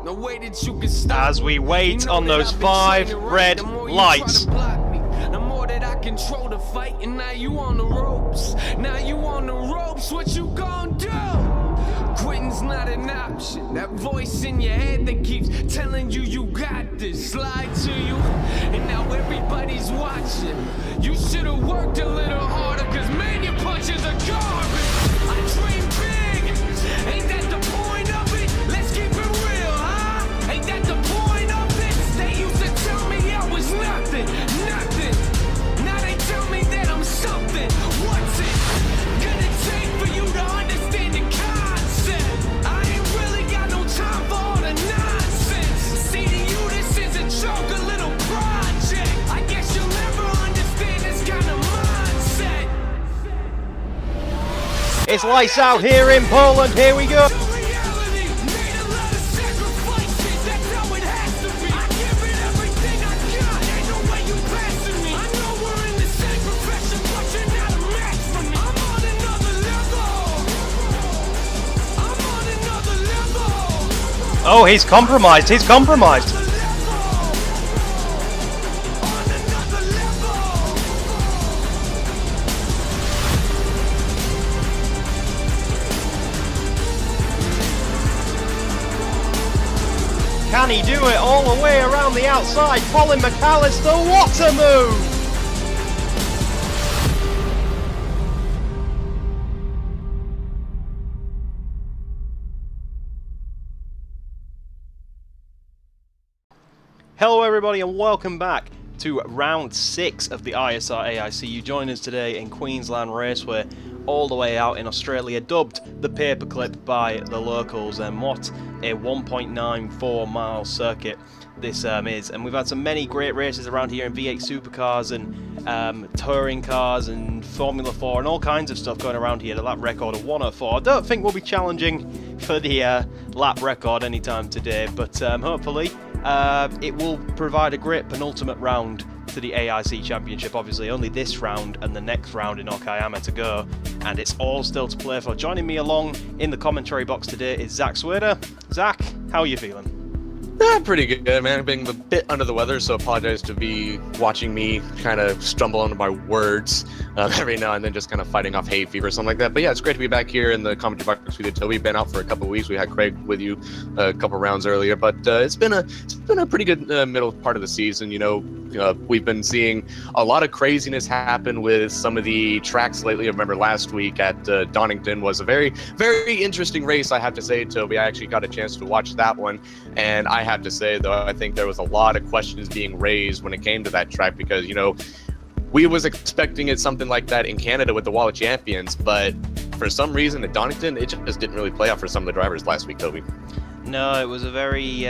No way that you can stop as we wait on those 5 red lights. The more that I control the fight, and now you on the ropes. Now you on the ropes, what you gonna do? Quitting's not an option. That voice in your head that keeps telling you you got this, slide to you. And now everybody's watching. You should've worked a little harder, cause man, your punches are garbage. I dream big, ain't that the point of it? Let's keep it real, huh? Ain't that the point of it? They used to tell me I was nothing, nothing. Now they tell me that I'm something. What's it gonna take for you to understand the concept? I ain't really got no time for all the nonsense. See to you this is a joke, a little project. I guess you'll never understand this kind of mindset. It's lights out here in Poland, here we go. Oh, he's compromised, he's compromised. Can he do it all the way around the outside? Colin McAllister, what a move! Hello everybody and welcome back to round 6 of the ISR AIC. You join us today in Queensland Raceway, all the way out in Australia, dubbed the paperclip by the locals, and what a 1.94 mile circuit this is. And we've had some many great races around here in V8 supercars and touring cars and Formula 4 and all kinds of stuff going around here. The lap record of 104. I don't think we'll be challenging for the lap record anytime today, but hopefully it will provide a great penultimate round to the AIC Championship. Obviously only this round and the next round in Okayama to go, and it's all still to play for. Joining me along in the commentary box today is Zack Swader. Zack, how are you feeling? Pretty good, man. Being a bit under the weather, so apologize to be watching me kind of stumble onto my words every now and then, just kind of fighting off hay fever or something like that. But yeah, it's great to be back here in the commentary box. We did Toby, been out for a couple of weeks. We had Craig with you a couple rounds earlier, but it's been a pretty good middle part of the season. You know, we've been seeing a lot of craziness happen with some of the tracks lately. I remember last week at Donington was a very, very interesting race, I have to say, Toby. I actually got a chance to watch that one, and I have to say, though, I think there was a lot of questions being raised when it came to that track, because, you know, we was expecting it something like that in Canada with the Wall of Champions, but for some reason at Donington, it just didn't really play out for some of the drivers last week, Toby. No, it was a very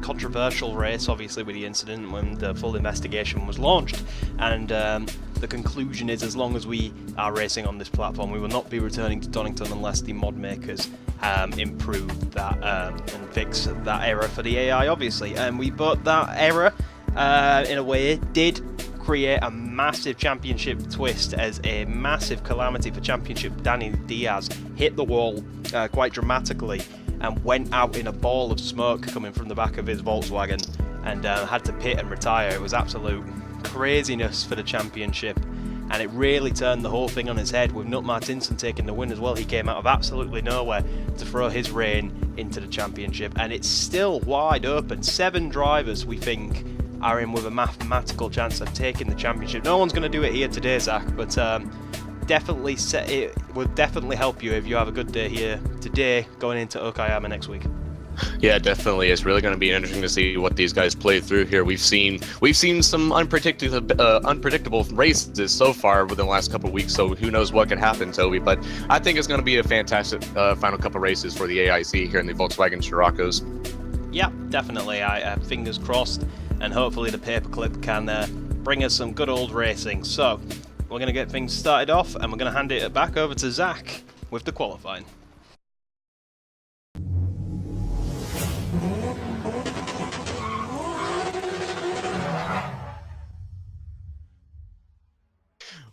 controversial race, obviously, with the incident when the full investigation was launched, and the conclusion is, as long as we are racing on this platform, we will not be returning to Donington unless the mod makers improve that and fix that error for the AI, obviously. And but that error, in a way, did create a massive championship twist, as a massive calamity for championship. Danny Diaz hit the wall quite dramatically and went out in a ball of smoke coming from the back of his Volkswagen, and had to pit and retire. It was absolute craziness for the championship, and it really turned the whole thing on its head, with Nut Martinson taking the win as well. He came out of absolutely nowhere to throw his reign into the championship, and it's still wide open. 7 drivers, we think, are in with a mathematical chance of taking the championship. No one's going to do it here today, Zach, but definitely it will definitely help you if you have a good day here today going into Okayama next week. Yeah, definitely. It's really going to be interesting to see what these guys play through here. We've seen some unpredictable races so far within the last couple of weeks, so who knows what could happen, Toby. But I think it's going to be a fantastic final couple of races for the AIC here in the Volkswagen Scirocco's. Yeah, definitely. I fingers crossed, and hopefully the paperclip can bring us some good old racing. So we're going to get things started off, and we're going to hand it back over to Zack with the qualifying.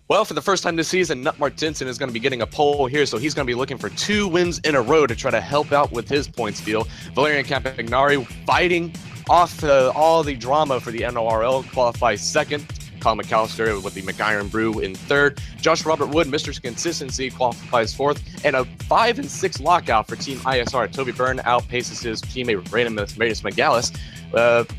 Well, for the first time this season, Nut Martinson is going to be getting a pole here, so he's going to be looking for 2 wins in a row to try to help out with his points deal. Valerian Campagnari fighting off all the drama for the NORL, qualifies second. Colin McAllister with the McIron Brew in third. Josh Robert Wood, Mr. Consistency, qualifies fourth. And a 5 and 6 lockout for Team ISR. Toby Byrne outpaces his teammate Raidus McGallis.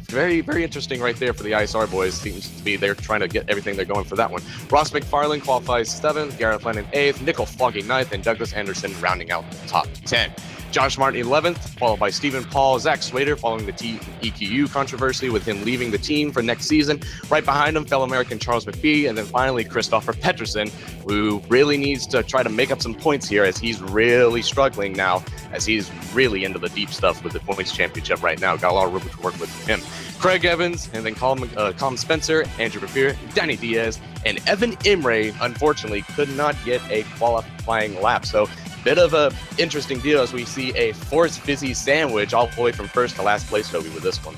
Very, very interesting right there for the ISR boys. Seems to be they're trying to get everything they're going for that one. Ross McFarlane qualifies 7th, Garrett Lennon 8th, Nickel Foggy 9th, and Douglas Anderson rounding out the top 10. Josh Martin 11th, followed by Stephen Paul, Zack Swader following the EQU controversy with him leaving the team for next season. Right behind him, fellow American Charles McBee, and then finally Christopher Petterson, who really needs to try to make up some points here as he's really struggling now, as he's really into the deep stuff with the points championship right now. Got a lot of room to work with him. Craig Evans, and then Colin Spencer, Andrew Revere, Danny Diaz, and Evan Imre, unfortunately, could not get a qualifying lap. So bit of a interesting deal as we see a forced fizzy sandwich all the way from first to last place, Toby, with this one.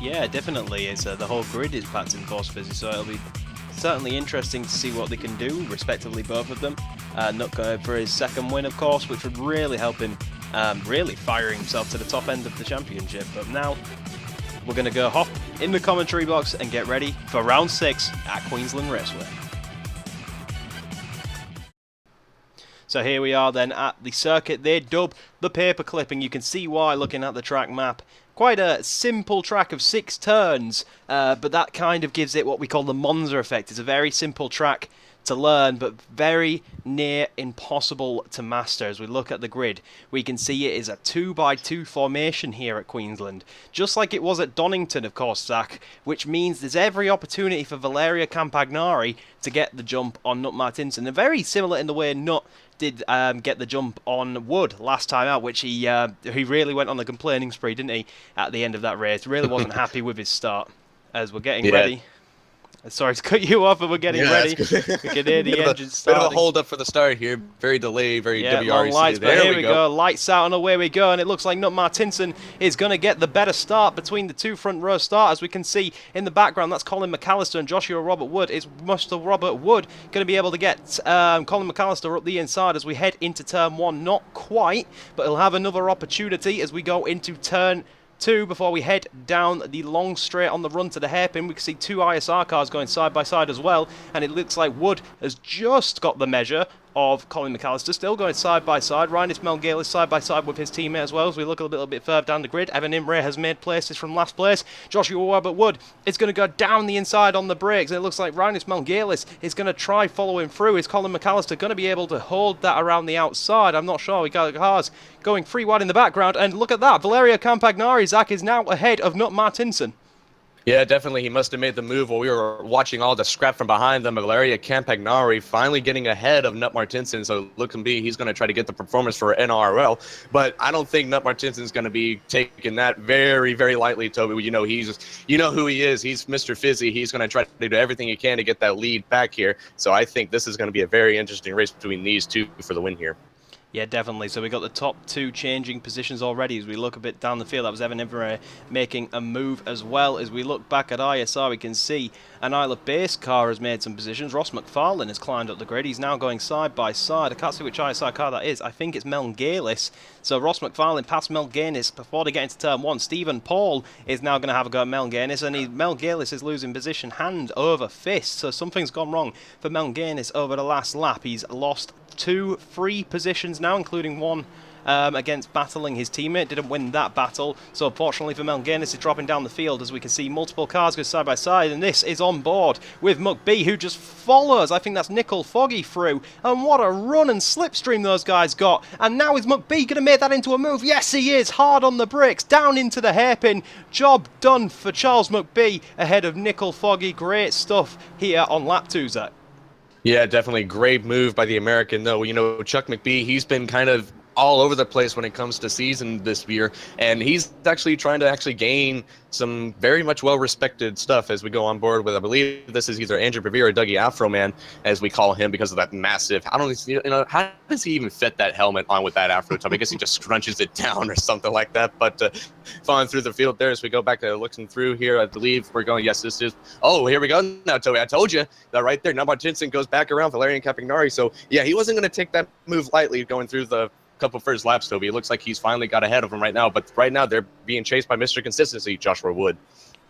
Yeah, definitely. It's the whole grid is packed in course fizzy, so it'll be certainly interesting to see what they can do, respectively, both of them. Nut going for his second win, of course, which would really help him really fire himself to the top end of the championship. But now we're going to go hop in the commentary box and get ready for round 6 at Queensland Raceway. So here we are then at the circuit they dub the paper clipping. You can see why looking at the track map. Quite a simple track of 6 turns, but that kind of gives it what we call the Monza effect. It's a very simple track to learn, but very near impossible to master. As we look at the grid, we can see it is a 2x2 formation here at Queensland, just like it was at Donington, of course, Zack, which means there's every opportunity for Valeria Campagnari to get the jump on Nut Martinson. And very similar in the way Nut did get the jump on Wood last time out, which he really went on a complaining spree, didn't he, at the end of that race. Really wasn't happy with his start. As we're getting ready. Sorry to cut you off, but we're getting ready. We can hear the engine starting. Bit of a hold up for the start here. Very delayed, very long lights, but here we go. Lights out and away we go. And it looks like Nut Martinson is going to get the better start between the 2 front row starters. We can see in the background that's Colin McAllister and Joshua Robert Wood. Is Mr. Robert Wood going to be able to get Colin McAllister up the inside as we head into turn 1? Not quite, but he'll have another opportunity as we go into turn 2 before we head down the long straight on the run to the hairpin. We can see 2 ISR cars going side by side as well, and it looks like Wood has just got the measure of Colin McAllister, still going side by side. Ryan Melgalis side by side with his teammate as well. As we look a little bit further down the grid, Evan Imre has made places from last place. Joshua Robert Wood is going to go down the inside on the brakes, and it looks like Ryan Melgalis is going to try following through. Is Colin McAllister going to be able to hold that around the outside? I'm not sure. We got cars going 3 wide in the background, and look at that. Valeria Campagnari, Zack, is now ahead of Nut Martinson. Yeah, definitely. He must have made the move while we were watching all the scrap from behind them. Valeria Campagnari finally getting ahead of Nut Martinson. So look and be, he's going to try to get the performance for NRL. But I don't think Nut Martinson's going to be taking that very, very lightly, Toby. You know who he is. He's Mr. Fizzy. He's going to try to do everything he can to get that lead back here. So I think this is going to be a very interesting race between these two for the win here. Yeah, definitely. So we got the top 2 changing positions already as we look a bit down the field. That was Evan Imre making a move as well. As we look back at ISR, we can see an Isle of Base car has made some positions. Ross McFarlane has climbed up the grid. He's now going side by side. I can't see which ISR car that is. I think it's Melgalis. So Ross McFarlane past Melgalis before they get into turn 1. Stephen Paul is now going to have a go at Melgalis, and Melgalis is losing position hand over fist. So something's gone wrong for Melgalis over the last lap. He's lost 2 free positions now, including one against battling his teammate. Didn't win that battle, so unfortunately for Melganis, is dropping down the field as we can see multiple cars go side by side, and this is on board with McBee, who just follows. I think that's Nickel Foggy through, and what a run and slipstream those guys got. And now is McBee going to make that into a move? Yes, he is. Hard on the brakes, down into the hairpin. Job done for Charles McBee ahead of Nickel Foggy. Great stuff here on lap 2, Zack. Yeah, definitely great move by the American, though. You know, Chuck McBee, he's been kind of all over the place when it comes to season this year, and he's actually trying to gain some very much well-respected stuff as we go on board with, I believe this is either Andrew Bevere or Dougie Afroman, as we call him, because of that massive, I don't know, how does he even fit that helmet on with that Afro top? I guess he just scrunches it down or something like that, but falling through the field there as we go back to looking through here, I believe we're going, yes, this is, oh, here we go now, Toby, I told you that right there, Number Tinson goes back around Valerian Campagnari, so yeah, he wasn't going to take that move lightly going through the couple first laps, Toby. It looks like he's finally got ahead of him right now, but right now they're being chased by Mr. Consistency, Joshua Wood.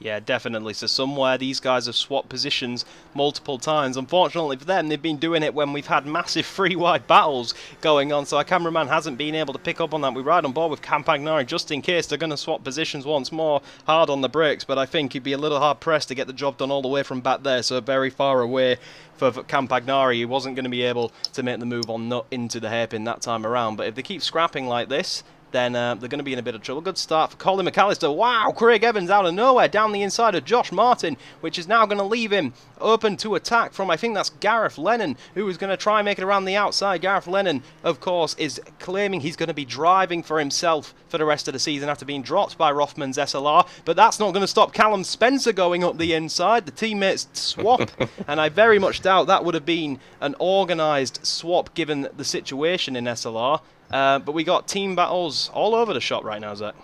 Yeah, definitely. So somewhere these guys have swapped positions multiple times. Unfortunately for them, they've been doing it when we've had massive free-wide battles going on, so our cameraman hasn't been able to pick up on that. We ride on board with Campagnari just in case they're going to swap positions once more, hard on the brakes, but I think he'd be a little hard-pressed to get the job done all the way from back there, so very far away for Campagnari. He wasn't going to be able to make the move on nut into the hairpin that time around, but if they keep scrapping like this, then they're going to be in a bit of trouble. Good start for Colin McAllister. Wow, Craig Evans out of nowhere down the inside of Josh Martin, which is now going to leave him open to attack from, I think that's Gareth Lennon, who is going to try and make it around the outside. Gareth Lennon, of course, is claiming he's going to be driving for himself for the rest of the season after being dropped by Rothman's SLR, but that's not going to stop Callum Spencer going up the inside. The teammates swap, and I very much doubt that would have been an organised swap given the situation in SLR. But we got team battles all over the shop right now, Zach.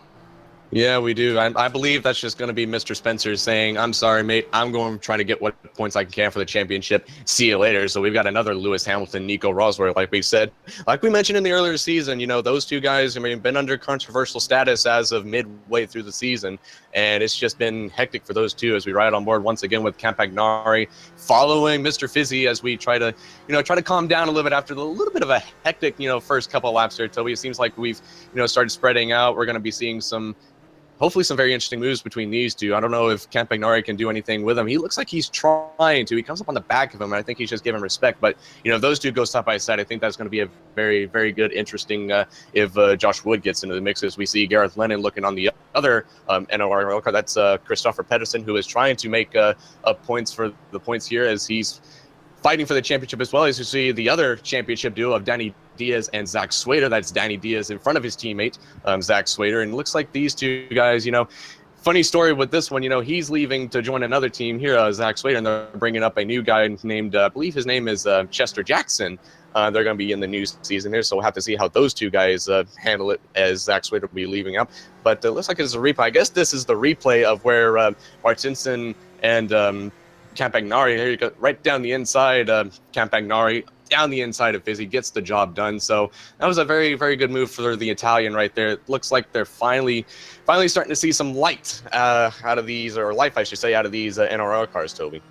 Yeah, we do. I believe that's just going to be Mr. Spencer saying, I'm sorry, mate. I'm going to try to get what points I can for the championship. See you later. So we've got another Lewis Hamilton, Nico Rosberg, like we said. Like we mentioned in the earlier season, you know, those two guys, I mean, been under controversial status as of midway through the season. And it's just been hectic for those two as we ride on board once again with Campagnari, following Mr. Fizzy as we try to calm down a little bit after the little bit of a hectic, first couple of laps there, Toby. It seems like we've, started spreading out. We're going to be seeing hopefully some very interesting moves between these two. I don't know if Campagnari can do anything with him. He looks like he's trying to. He comes up on the back of him, and I think he's just giving respect. But, if those two go side by side, I think that's going to be a very, very good, interesting if Josh Wood gets into the mix, as we see Gareth Lennon looking on the other NOR car. That's Christopher Pedersen, who is trying to make points for the points here as he's fighting for the championship, as well as you see the other championship duo of Danny Diaz and Zack Swader. That's Danny Diaz in front of his teammate, Zack Swader. And it looks like these two guys, funny story with this one, he's leaving to join another team here, Zack Swader, and they're bringing up a new guy named, I believe his name is Chester Jackson. They're going to be in the new season here, so we'll have to see how those two guys handle it as Zack Swader will be leaving up. But it looks like it's a replay. I guess this is the replay of where Martinson and Campagnari, here you go, right down the inside, Campagnari, down the inside of Fizzy, gets the job done. So that was a very, very good move for the Italian right there. It looks like they're finally starting to see some light out of these, or life, I should say, out of these NRL cars, Toby.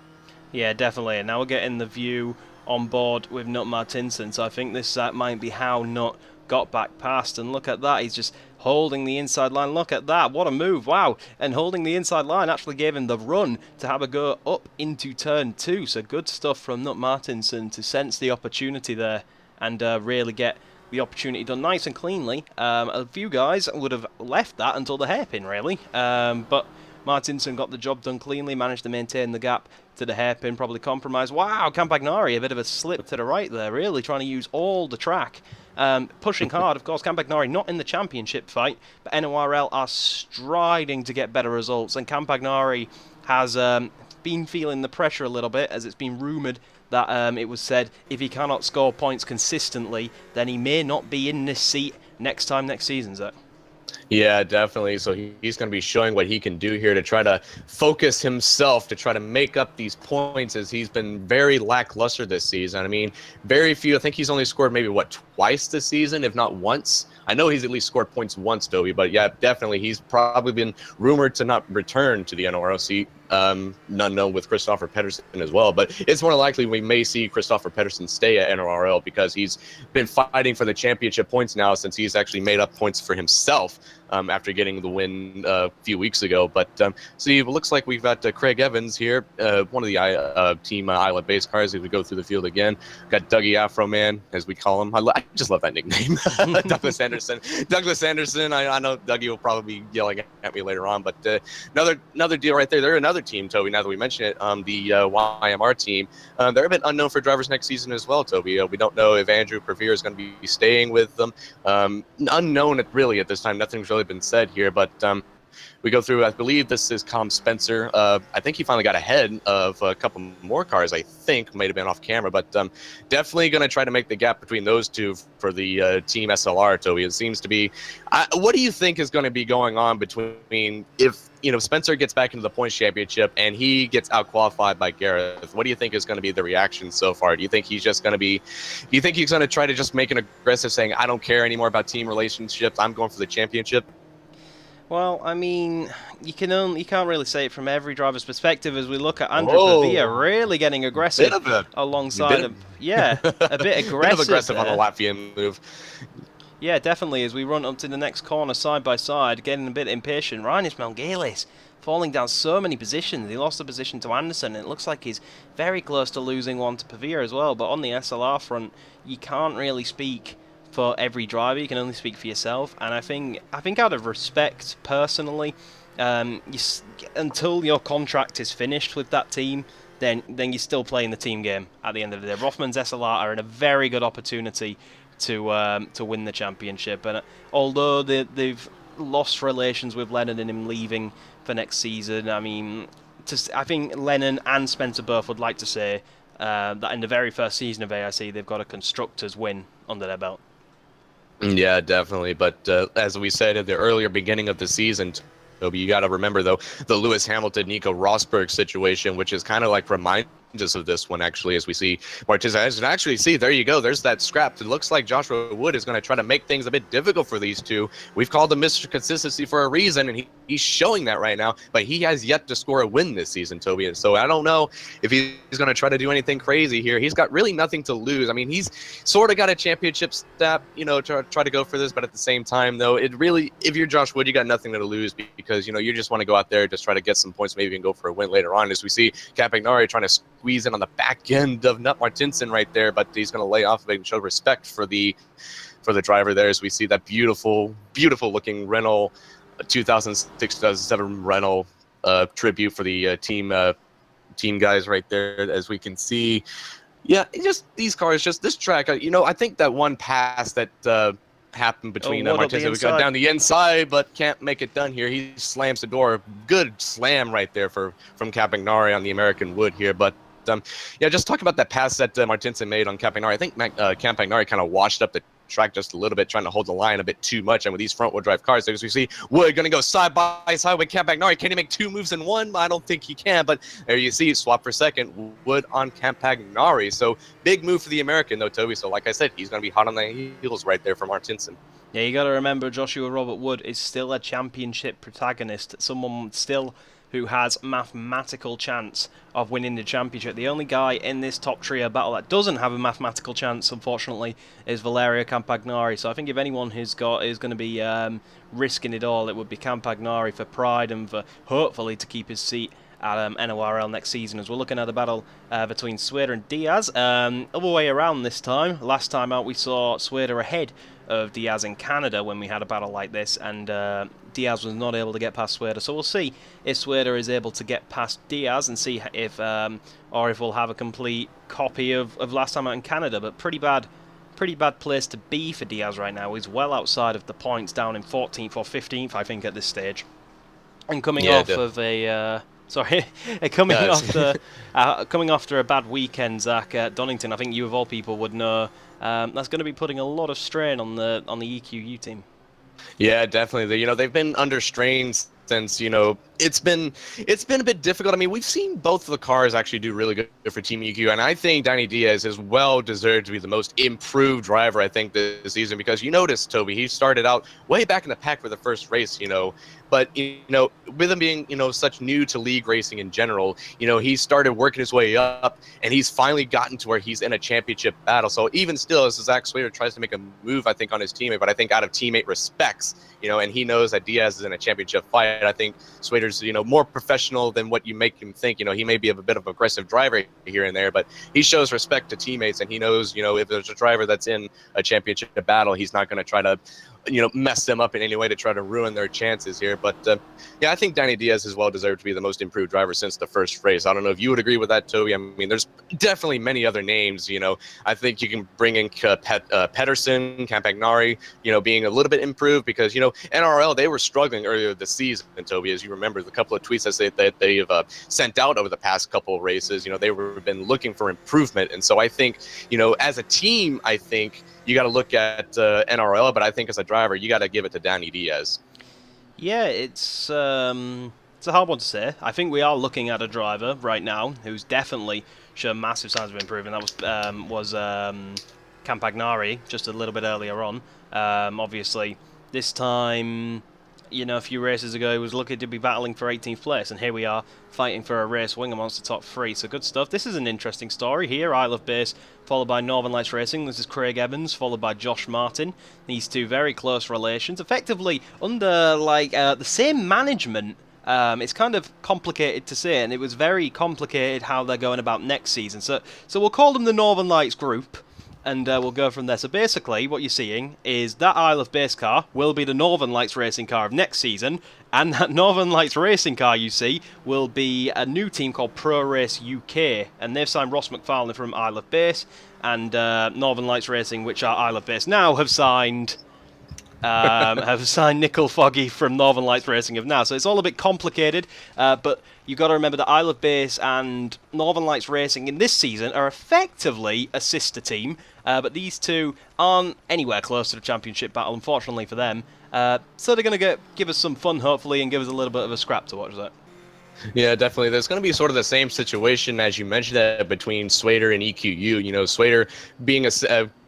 Yeah, definitely. And now we're getting the view on board with Nut Martinson. So I think this might be how Nut got back past. And look at that. He's just holding the inside line. Look at that. What a move. Wow. And holding the inside line actually gave him the run to have a go up into turn 2. So good stuff from Nut Martinson to sense the opportunity there and really get the opportunity done nice and cleanly. A few guys would have left that until the hairpin, really. But Martinson got the job done cleanly, managed to maintain the gap to the hairpin, probably compromised. Wow, Campagnari, a bit of a slip to the right there, really trying to use all the track. Pushing hard, of course. Campagnari not in the championship fight, but NORL are striding to get better results, and Campagnari has been feeling the pressure a little bit, as it's been rumoured that it was said if he cannot score points consistently, then he may not be in this seat next season, Zach. Yeah, definitely. So he's going to be showing what he can do here to try to focus himself, to try to make up these points, as he's been very lackluster this season. I mean, very few. I think he's only scored maybe, twice this season, if not once. I know he's at least scored points once, Toby, but yeah, definitely. He's probably been rumored to not return to the NRL, none known with Christopher Pedersen as well. But it's more likely we may see Christopher Pedersen stay at NRL because he's been fighting for the championship points now since he's actually made up points for himself after getting the win a few weeks ago. But see, it looks like we've got Craig Evans here, one of the team Isla-based cars. If we go through the field again, got Dougie Afro Man, as we call him. I just love that nickname, Douglas Anderson. Douglas Anderson. I know Dougie will probably be yelling at me later on, but another deal right there. They're another team, Toby. Now that we mention it, the YMR team, they're a bit unknown for drivers next season as well, Toby. We don't know if Andrew Prevere is going to be staying with them. Unknown really at this time. Nothing's really been said here, but we go through, I believe this is Com Spencer. I think he finally got ahead of a couple more cars, I think. Might have been off camera, but definitely going to try to make the gap between those two for the Team SLR, Toby. It seems to be... what do you think is going to be going on between if, Spencer gets back into the points championship and he gets out-qualified by Gareth? What do you think is going to be the reaction so far? Do you think he's just going to be... Do you think he's going to try to just make an aggressive saying, I don't care anymore about team relationships, I'm going for the championship? Well, I mean, you can't really say it from every driver's perspective as we look at Andrew Pavia really getting aggressive alongside him. Yeah, a bit aggressive. Bit of aggressive on the Latvian move. Yeah, definitely. As we run up to the next corner side by side, getting a bit impatient. Rainis Melgelis falling down so many positions. He lost the position to Anderson, and it looks like he's very close to losing one to Pavia as well. But on the SLR front, you can't really speak for every driver. You can only speak for yourself, and I think out of respect personally, until your contract is finished with that team, then you're still playing the team game at the end of the day. Rothman's SLR are in a very good opportunity to win the championship, and although they've lost relations with Lennon and him leaving for next season, I mean, I think Lennon and Spencer both would like to say that in the very first season of AIC they've got a constructors win under their belt. Yeah, definitely. But as we said at the earlier beginning of the season, Toby, you got to remember, though, the Lewis Hamilton, Nico Rosberg situation, which is kind of like reminds us of this one, actually, as we see Martinez. And actually, see, there you go. There's that scrap. It looks like Joshua Wood is going to try to make things a bit difficult for these two. We've called him Mr. Consistency for a reason, and he's showing that right now. But he has yet to score a win this season, Toby. And so I don't know if he's going to try to do anything crazy here. He's got really nothing to lose. I mean, he's sort of got a championship step, to try to go for this. But at the same time, though, it really, if you're Josh Wood, you got nothing to lose because, you just want to go out there, just try to get some points, maybe even go for a win later on. As we see Campagnari trying to squeeze in on the back end of Nut Martinson right there, but he's going to lay off of it and show respect for the driver there. As we see that beautiful looking Renault 2006-2007 Renault tribute for the team guys right there. As we can see, yeah, just these cars, just this track. I think that one pass that happened between Martinez. We got down the inside, but can't make it done here. He slams the door. Good slam right there from Campagnari on the American wood here. But yeah, just talk about that pass that Martinson made on Campagnari. I think Campagnari kind of washed up the track just a little bit, trying to hold the line a bit too much. And with these front-wheel drive cars, as we see, Wood going to go side by side with Campagnari. Can he make two moves in one? I don't think he can. But there you see, swap for second, Wood on Campagnari. So big move for the American, though, Toby. So like I said, he's going to be hot on the heels right there for Martinson. Yeah, you got to remember, Joshua Robert Wood is still a championship protagonist. Someone still who has mathematical chance of winning the championship. The only guy in this top trio battle that doesn't have a mathematical chance, unfortunately, is Valerio Campagnari. So I think if anyone is going to be risking it all, it would be Campagnari for pride and for hopefully to keep his seat at NORL next season. As we're looking at a battle between Swader and Diaz. Other way around this time. Last time out we saw Swader ahead of Diaz in Canada when we had a battle like this, and Diaz was not able to get past Swader. So we'll see if Swader is able to get past Diaz and see if we'll have a complete copy of last time out in Canada. But pretty bad place to be for Diaz right now. He's well outside of the points, down in 14th or 15th, I think, at this stage. And coming off of a coming after a bad weekend, Zack, at Donington, I think you of all people would know that's going to be putting a lot of strain on the EQU team. Yeah, definitely. They've been under strain since it's been a bit difficult. I mean, we've seen both of the cars actually do really good for Team EQ, and I think Danny Diaz is well deserved to be the most improved driver, I think, this season, because you notice, Toby, he started out way back in the pack for the first race, but, with him being, such new to league racing in general, he started working his way up, and he's finally gotten to where he's in a championship battle. So even still, as Zack Swader tries to make a move, I think, on his teammate, but I think out of teammate respects, and he knows that Diaz is in a championship fight, I think Swader's, more professional than what you make him think. He may be a bit of an aggressive driver here and there, but he shows respect to teammates, and he knows, if there's a driver that's in a championship battle, he's not going to try to mess them up in any way to try to ruin their chances here. But I think Danny Diaz is well deserved to be the most improved driver since the first race. I don't know if you would agree with that, Toby. I mean, there's definitely many other names. I think you can bring in Pedersen, Campagnari, being a little bit improved because NRL, they were struggling earlier this season. And Toby, as you remember, the couple of tweets that they've sent out over the past couple of races, they were been looking for improvement. And so I think as a team, I think you got to look at NRL, but I think as a driver, you got to give it to Danny Diaz. Yeah, it's a hard one to say. I think we are looking at a driver right now who's definitely shown massive signs of improvement. That was Campagnari just a little bit earlier on. Obviously, this time, a few races ago, he was lucky to be battling for 18th place, and here we are fighting for a race wing amongst the top three. So good stuff. This is an interesting story here. Isle of Base, followed by Northern Lights Racing. This is Craig Evans, followed by Josh Martin. These two very close relations, effectively under the same management. It's kind of complicated to say, and it was very complicated how they're going about next season. So we'll call them the Northern Lights Group. And we'll go from there. So basically, what you're seeing is that Isle of Base car will be the Northern Lights Racing car of next season, and that Northern Lights Racing car you see will be a new team called Pro Race UK, and they've signed Ross McFarlane from Isle of Base, and Northern Lights Racing, which are Isle of Base now, have signed Nickel Foggy from Northern Lights Racing of now. So it's all a bit complicated, but you've got to remember that Isle of Base and Northern Lights Racing in this season are effectively a sister team, but these two aren't anywhere close to the championship battle, unfortunately for them. So they're going to give us some fun, hopefully, and give us a little bit of a scrap to watch that. Yeah, definitely. There's going to be sort of the same situation as you mentioned that between Swader and EQU. Swader being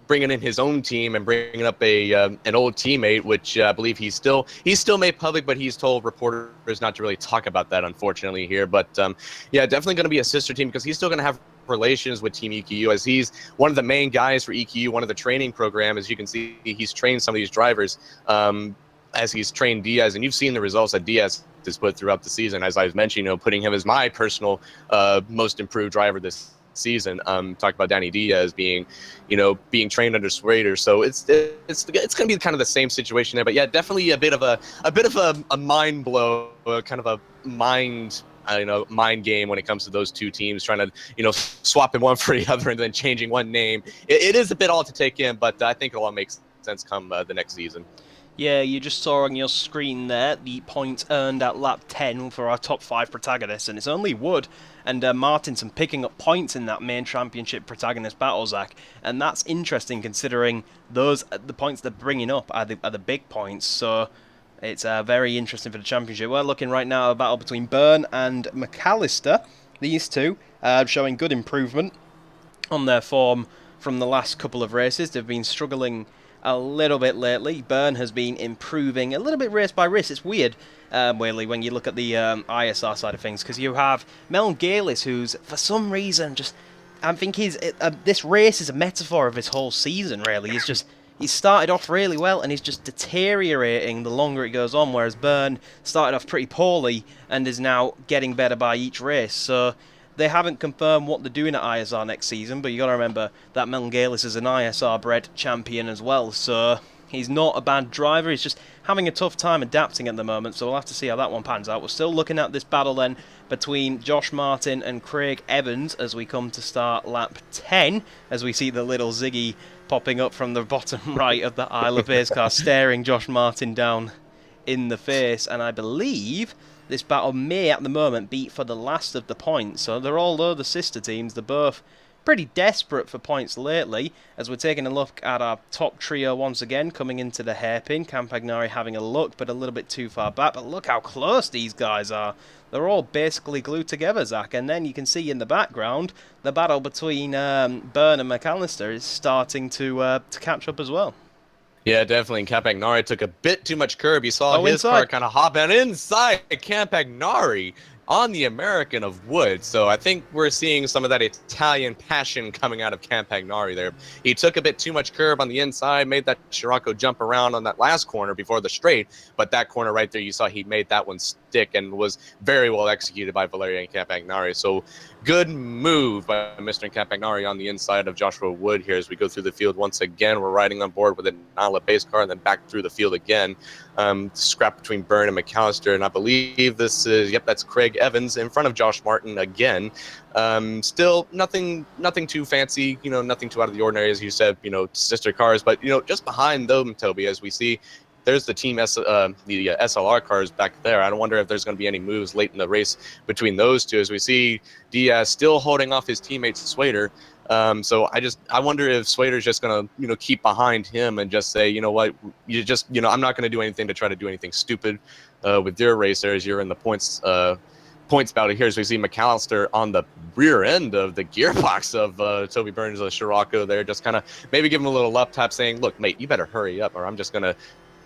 bringing in his own team and bringing up an old teammate, which I believe he's still made public, but he's told reporters not to really talk about that, unfortunately, here. But definitely going to be a sister team because he's still going to have relations with Team EQU as he's one of the main guys for EQU, one of the training program. As you can see, he's trained some of these drivers as he's trained Diaz, and you've seen the results that Diaz has put throughout the season. As I was mentioning, putting him as my personal most improved driver this season. Talk about Danny Diaz being trained under Swader. So it's going to be kind of the same situation there. But yeah, definitely a bit of a mind blow, kind of a mind game when it comes to those two teams trying to swapping one for the other and then changing one name. It is a bit all to take in, but I think it'll all make sense come the next season. Yeah, you just saw on your screen there the points earned at lap 10 for our top 5 protagonists, and it's only Wood and Martinson picking up points in that main championship protagonist battle, Zack. And that's interesting considering the points they're bringing up are the big points, so it's very interesting for the championship. We're looking right now at a battle between Byrne and McAllister. These two showing good improvement on their form from the last couple of races. They've been struggling a little bit lately. Byrne has been improving a little bit race by race. It's weird, really, when you look at the ISR side of things, because you have Mel Galis, who's, for some reason, I think this race is a metaphor of his whole season, really. He started off really well, and he's just deteriorating the longer it goes on, whereas Byrne started off pretty poorly and is now getting better by each race. So they haven't confirmed what they're doing at ISR next season, but you got to remember that Melon Galis is an ISR-bred champion as well, so he's not a bad driver. He's just having a tough time adapting at the moment, so we'll have to see how that one pans out. We're still looking at this battle then between Josh Martin and Craig Evans as we come to start lap 10, as we see the little Ziggy popping up from the bottom right of the Isle of Base car, staring Josh Martin down in the face, and I believe this battle may, at the moment, be for the last of the points. So they're all the sister teams. They're both pretty desperate for points lately, as we're taking a look at our top trio once again, coming into the hairpin. Campagnari having a look, but a little bit too far back. But look how close these guys are. They're all basically glued together, Zack. And then you can see in the background, the battle between Byrne and McAllister is starting to catch up as well. Yeah, definitely. Campagnari took a bit too much curb. You saw his inside. car kind of hop and inside Campagnari on the American of Wood. So I think we're seeing some of that Italian passion coming out of Campagnari there. He took a bit too much curb on the inside, made that Scirocco jump around on that last corner before the straight. But that corner right there, you saw he made that one stick and was very well executed by Valerian Campagnari. So good move by Mr. Campagnari on the inside of Joshua Wood here as we go through the field once again. We're riding on board with an Nala base car and then back through the field again. Scrap between Byrne and McAllister, and I believe this is, yep, that's Craig Evans in front of Josh Martin again. Still nothing too fancy, nothing too out of the ordinary, as you said, sister cars, but just behind them, Toby, as we see, there's the team SLR cars back there. I don't wonder if there's going to be any moves late in the race between those two, as we see Diaz still holding off his teammate Swader. So I wonder if Swader's just going to, keep behind him and just say, you know what, I'm not going to do anything to try to do anything stupid with your race there as you're in the points battle here. As we see McAllister on the rear end of the gearbox of Toby Burns' Scirocco there, just kind of maybe give him a little left tap saying, look, mate, you better hurry up or I'm just going to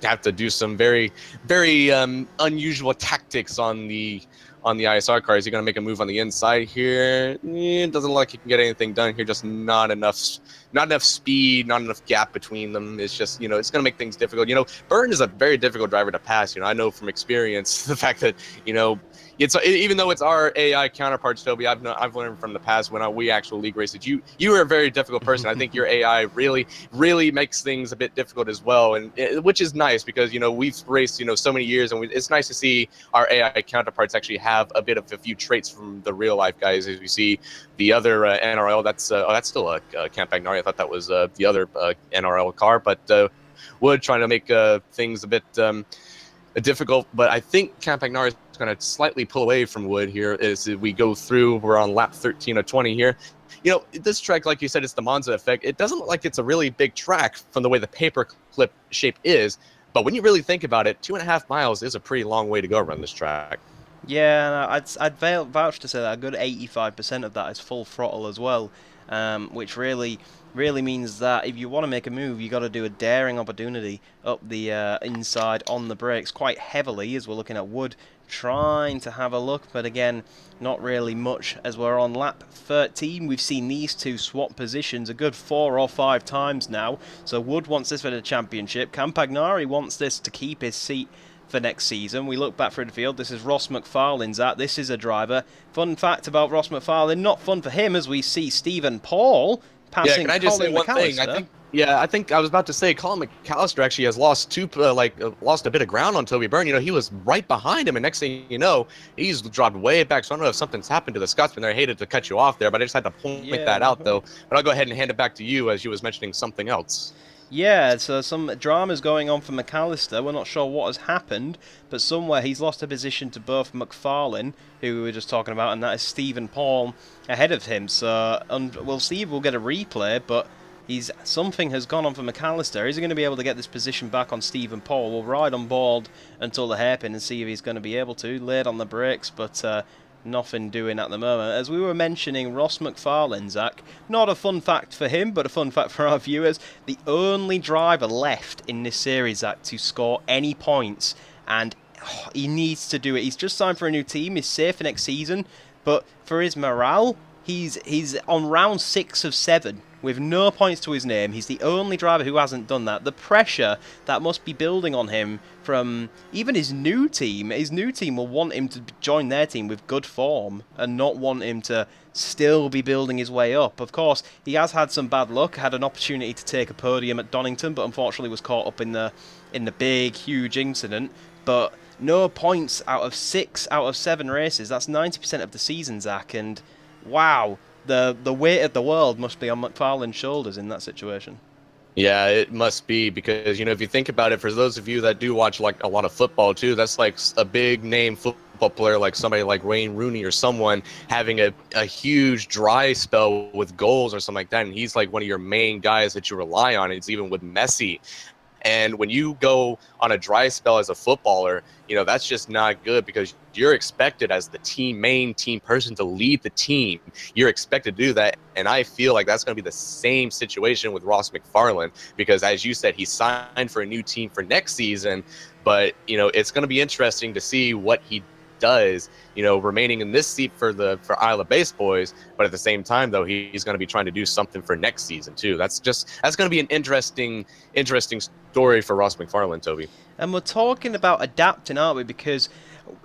have to do some very, very unusual tactics on the ISR car. Is he going to make a move on the inside here? It doesn't look like he can get anything done here. Just not enough speed, not enough gap between them. It's just, it's going to make things difficult. Byrne is a very difficult driver to pass. I know from experience the fact that, it's even though it's our AI counterparts, Toby, I've learned from the past when we actual league races, you are a very difficult person. I think your AI really, really makes things a bit difficult as well, and which is nice because we've raced so many years, and it's nice to see our AI counterparts actually have a bit of a few traits from the real life guys. As we see the other NRL, that's still a Campagnari. I thought that was the other NRL car, but Wood trying to make things a bit difficult, but I think Campagnari is going to slightly pull away from Wood here as we go through. We're on lap 13 of 20 here. This track, like you said, it's the Monza effect. It doesn't look like it's a really big track from the way the paper clip shape is, but when you really think about it, 2.5 miles is a pretty long way to go around this track. Yeah, I'd vouch to say that a good 85% of that is full throttle as well, which really means that if you want to make a move, you got to do a daring opportunity up the inside on the brakes quite heavily, as we're looking at Wood trying to have a look, but again, not really much. As we're on lap 13, we've seen these two swap positions a good 4 or 5 times now, so Wood wants this for the championship. Campagnari wants this to keep his seat for next season. We look back through the field. This is Ross McFarlane's at. This is a driver. Fun fact about Ross McFarlane, not fun for him, as we see Stephen Paul passing. Yeah, can I just Colin say one thing? I think I was about to say Colin McAllister actually has lost lost a bit of ground on Toby Byrne. He was right behind him, and next thing you know, he's dropped way back. So I don't know if something's happened to the Scotsman there. I hated to cut you off there, but I just had to point that out, though. But I'll go ahead and hand it back to you as you was mentioning something else. Yeah, so some drama's going on for McAllister. We're not sure what has happened, but somewhere he's lost a position to both McFarlane, who we were just talking about, and that is Stephen Paul ahead of him. So we'll see if we'll get a replay, but something has gone on for McAllister. Is he going to be able to get this position back on Stephen Paul? We'll ride on board until the hairpin and see if he's going to be able to. Laid on the brakes, but nothing doing at the moment. As we were mentioning, Ross McFarlane, Zack, not a fun fact for him, but a fun fact for our viewers, the only driver left in this series, Zack, to score any points, and he needs to do it. He's just signed for a new team, he's safe for next season, but for his morale, he's on round 6 of 7 with no points to his name. He's the only driver who hasn't done that. The pressure that must be building on him from even his new team will want him to join their team with good form and not want him to still be building his way up. Of course, he has had some bad luck, had an opportunity to take a podium at Donington, but unfortunately was caught up in the big, huge incident. But no points out of 6 out of 7 races. That's 90% of the season, Zack, and wow, the weight of the world must be on McFarlane's shoulders in that situation. Yeah, it must be, because if you think about it, for those of you that do watch like a lot of football too, that's like a big name football football player like somebody like Wayne Rooney or someone having a huge dry spell with goals or something like that, and he's like one of your main guys that you rely on. It's even with Messi. And when you go on a dry spell as a footballer, that's just not good, because you're expected as the main team person to lead the team. You're expected to do that. And I feel like that's going to be the same situation with Ross McFarlane, because as you said, he signed for a new team for next season. But, it's going to be interesting to see what he does, remaining in this seat for Isle of Base boys. But at the same time, though, he's going to be trying to do something for next season too. That's going to be an interesting story for Ross McFarlane, Toby. And we're talking about adapting, aren't we? Because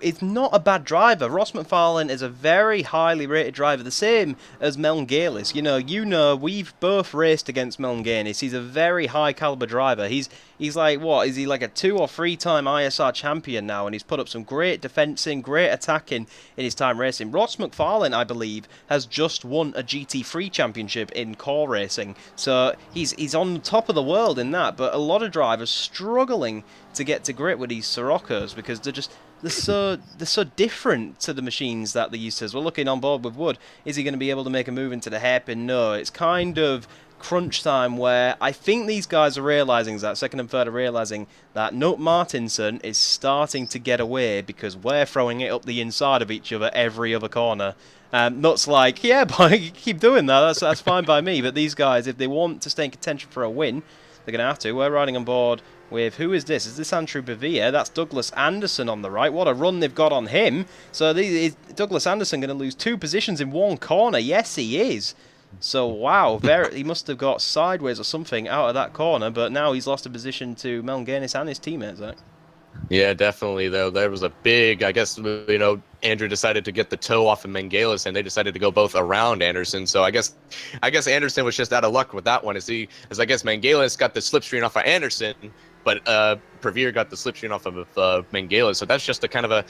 it's not a bad driver. Ross McFarlane is a very highly rated driver, the same as Melngalis. We've both raced against Melngalis. He's a very high caliber driver. He's like, what is he, like a 2 or 3 time ISR champion now, and he's put up some great defensing, great attacking in his time racing. Ross McFarlane, I believe, has just won a GT3 championship in core racing, so he's on top of the world in that. But a lot of drivers struggling to get to grip with these Siroccos, because they're so different to the machines that they used to. As we're looking on board with Wood, is he going to be able to make a move into the hairpin? No, it's kind of crunch time, where I think these guys are realising, that second and third are realising that Nut Martinson is starting to get away, because we're throwing it up the inside of each other every other corner. Nut's like, yeah, boy, keep doing that, that's fine by me. But these guys, if they want to stay in contention for a win, they're going to have to. We're riding on board with, who is this? Is this Andrew Bavia? That's Douglas Anderson on the right. What a run they've got on him. So is Douglas Anderson going to lose 2 positions in one corner? Yes, he is. So, wow, he must have got sideways or something out of that corner, but now he's lost a position to Melnganis and his teammates, Zach. Yeah, definitely, though. There was a big, I guess, Andrew decided to get the toe off of Mengalis, and they decided to go both around Anderson. So I guess Anderson was just out of luck with that one. As I guess Mengalis got the slipstream off of Anderson, but Previer got the slipstream off of Mengalis. So that's just a kind of a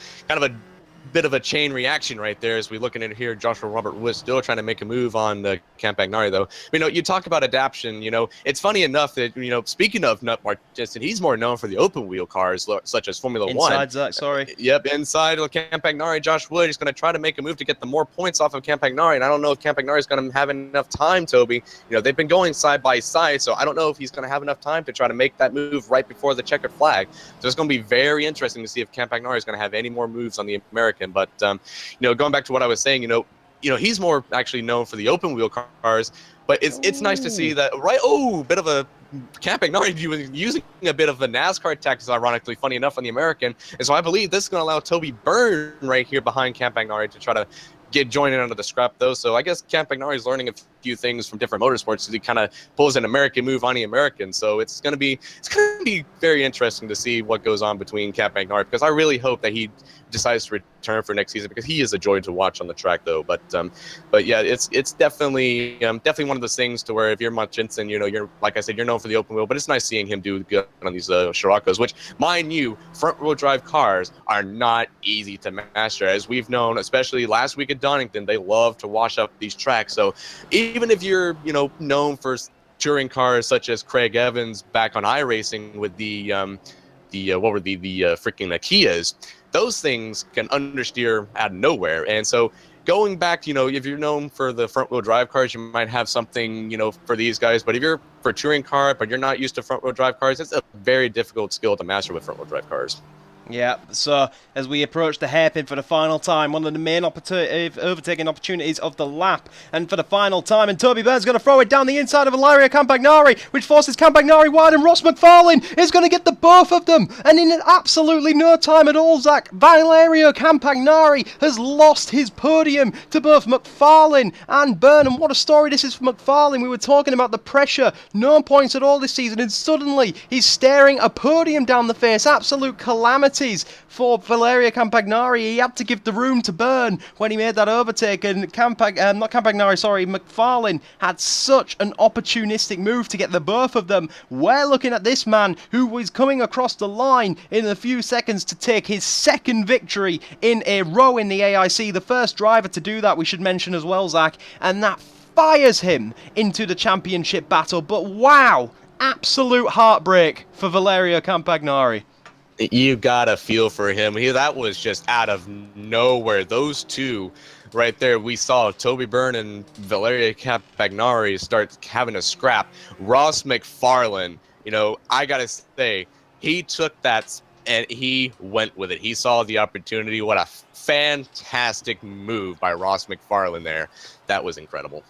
bit of a chain reaction right there, as we looking at here. Joshua Robert Wood still trying to make a move on Campagnari, though. You talk about adaptation. It's funny enough that speaking of Nut Martinson, he's more known for the open wheel cars such as Formula One. Inside, Zach, sorry. Yep, inside Campagnari. Josh Wood is going to try to make a move to get the more points off of Campagnari, and I don't know if Campagnari is going to have enough time, Toby. They've been going side by side, so I don't know if he's going to have enough time to try to make that move right before the checkered flag. So it's going to be very interesting to see if Campagnari is going to have any more moves on the American. But going back to what I was saying, he's more actually known for the open wheel cars. But it's nice to see that, right? Oh, bit of a Campagnari using a bit of a NASCAR tactics, ironically, funny enough, on the American. And so I believe this is going to allow Toby Byrne right here behind Campagnari to try to join in under the scrap, though. So I guess Campagnari is learning a few things from different motorsports, so he kind of pulls an American move on the American. So it's going to be very interesting to see what goes on between Campagnari, because I really hope that he decides to return for next season, because he is a joy to watch on the track, though. But yeah, it's definitely one of those things to where if you're Martinson, you're, like I said, you're known for the open wheel, but it's nice seeing him do good on these Siroccos, which, mind you, front wheel drive cars are not easy to master, as we've known, especially last week at Donington. They love to wash up these tracks. So even if you're known for touring cars such as Craig Evans back on iRacing with the freaking Kias, those things can understeer out of nowhere. And so going back, if you're known for the front wheel drive cars, you might have something, for these guys. But if you're for touring car, but you're not used to front wheel drive cars, it's a very difficult skill to master with front wheel drive cars. Yeah, so as we approach the hairpin for the final time, one of the main overtaking opportunities of the lap, and for the final time, and Toby Byrne's going to throw it down the inside of Valerio Campagnari, which forces Campagnari wide, and Ross McFarlane is going to get the both of them, and in absolutely no time at all, Zach, Valerio Campagnari has lost his podium to both McFarlane and Byrne. And what a story this is for McFarlane. We were talking about the pressure, no points at all this season, and suddenly he's staring a podium down the face. Absolute calamity for Valerio Campagnari. He had to give the room to Byrne when he made that overtake, and McFarlane had such an opportunistic move to get the both of them. We're looking at this man who was coming across the line in a few seconds to take his second victory in a row in the AIC, the first driver to do that, we should mention as well, Zach, and that fires him into the championship battle. But wow, absolute heartbreak for Valerio Campagnari. You gotta feel for him. That was just out of nowhere. Those two right there, we saw Toby Byrne and Valeria Campagnari start having a scrap. Ross McFarlane, I gotta say, he took that and he went with it. He saw the opportunity. What a fantastic move by Ross McFarlane there. That was incredible.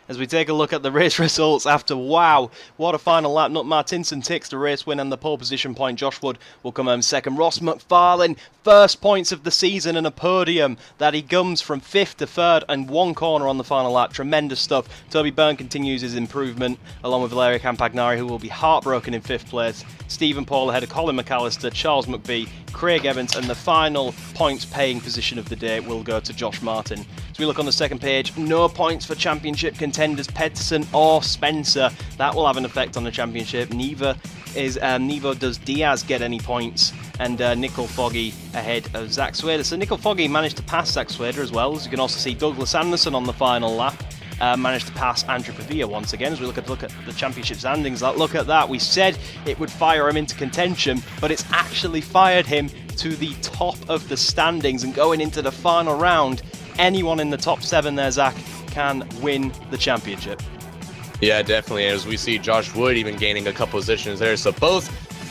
As we take a look at the race results after, wow, what a final lap. Nut Martinson takes the race win and the pole position point. Josh Wood will come home second. Ross McFarlane, first points of the season and a podium that he gums from 5th to 3rd and 1 corner on the final lap. Tremendous stuff. Toby Byrne continues his improvement along with Valeria Campagnari, who will be heartbroken in 5th place. Stephen Paul ahead of Colin McAllister, Charles McBee, Craig Evans, and the final points paying position of the day will go to Josh Martin. As we look on the second page, no points for championship contenders Pedersen or Spencer. That will have an effect on the championship. Neither does Diaz get any points, and Nickel Foggy ahead of Zack Swader. So Nickel Foggy managed to pass Zack Swader as well. As you can also see, Douglas Anderson on the final lap managed to pass Andrew Pavia once again. As we look at the championship standings, look at that. We said it would fire him into contention, but it's actually fired him to the top of the standings. And going into the final round, anyone in the top 7 there, Zach, can win the championship. Yeah, definitely. As we see Josh Wood even gaining a couple positions there. So both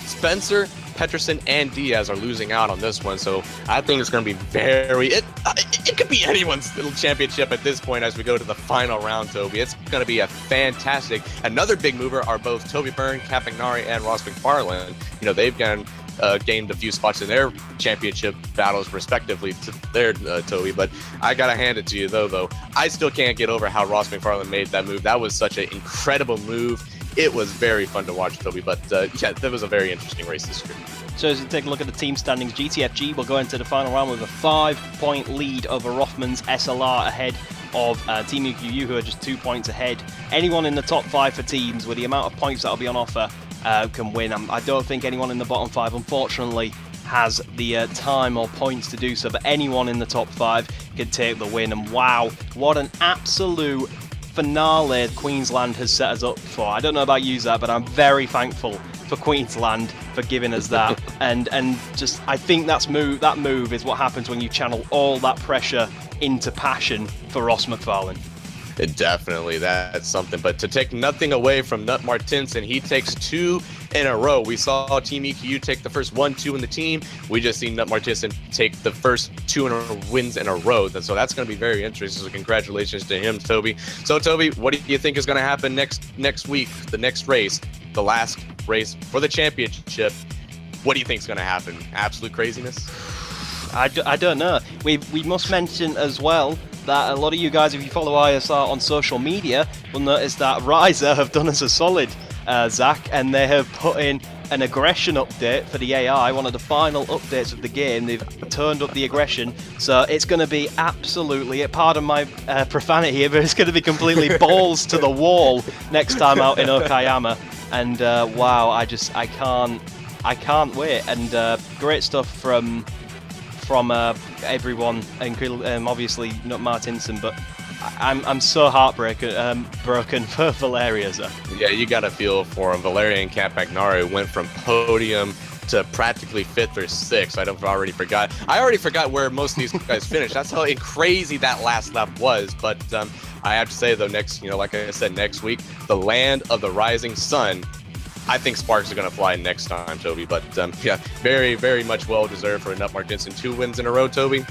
Spencer, Peterson, and Diaz are losing out on this one. So I think it's going to be it could be anyone's little championship at this point as we go to the final round, Toby. It's going to be a fantastic. Another big mover are both Toby Byrne, Campagnari, and Ross McFarlane. They've gained a few spots in their championship battles respectively to their Toby, but I gotta hand it to you though. I still can't get over how Ross McFarlane made that move. That was such an incredible move. It was very fun to watch, Toby, but yeah, that was a very interesting race this year. So as we take a look at the team standings, GTFG will go into the final round with a 5-point lead over Rothman's SLR ahead of Team UQU, who are just 2 points ahead. Anyone in the top 5 for teams with the amount of points that will be on offer can win. I don't think anyone in the bottom 5, unfortunately, has the time or points to do so, but anyone in the top 5 can take the win. And wow, what an absolute finale Queensland has set us up for. I don't know about you, Zack, but I'm very thankful for Queensland for giving us that. and just, I think that move is what happens when you channel all that pressure into passion for Ross McFarlane. Definitely, that's something. But to take nothing away from Nut Martinson, he takes 2 in a row. We saw Team EQU take the first 1-2 in the team. We just seen Nut Martinson take the first 2 wins in a row. So that's going to be very interesting. So congratulations to him, Toby. So Toby, what do you think is going to happen next week? The next race, the last race for the championship. What do you think is going to happen? Absolute craziness? I don't know. We must mention as well that a lot of you guys, if you follow ISR on social media, will notice that Riser have done us a solid, Zach, and they have put in an aggression update for the AI, one of the final updates of the game. They've turned up the aggression, so it's going to be absolutely, pardon my profanity here, but it's going to be completely balls to the wall next time out in Okayama. And wow, I can't wait. And great stuff from everyone, including obviously not Martinson, but I'm so broken for Valeria. Yeah, you got to feel for him. Valeria and Campagnari went from podium to practically 5th or 6th. I already forgot where most of these guys finished. That's how crazy that last lap was. But I have to say though, like I said, next week, the land of the rising sun. I think sparks are going to fly next time, Toby. But yeah, very, very much well deserved for Nut Martinson. 2 wins in a row, Toby.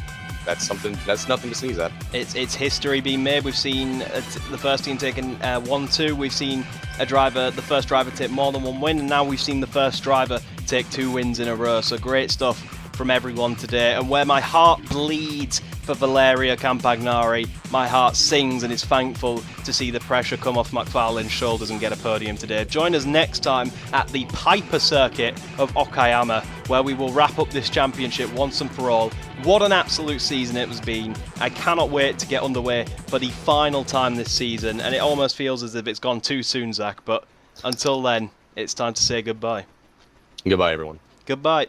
That's nothing to sneeze at. It's history being made. We've seen the first team taking 1-2. We've seen the first driver take more than 1 win, and now we've seen the first driver take 2 wins in a row. So great stuff from everyone today. And where my heart bleeds for Valeria Campagnari, my heart sings and is thankful to see the pressure come off McFarlane's shoulders and get a podium today. Join us next time at the Piper Circuit of Okayama, where we will wrap up this championship once and for all. What an absolute season it has been. I cannot wait to get underway for the final time this season, and it almost feels as if it's gone too soon, Zach, but until then, it's time to say goodbye. Goodbye, everyone. Goodbye.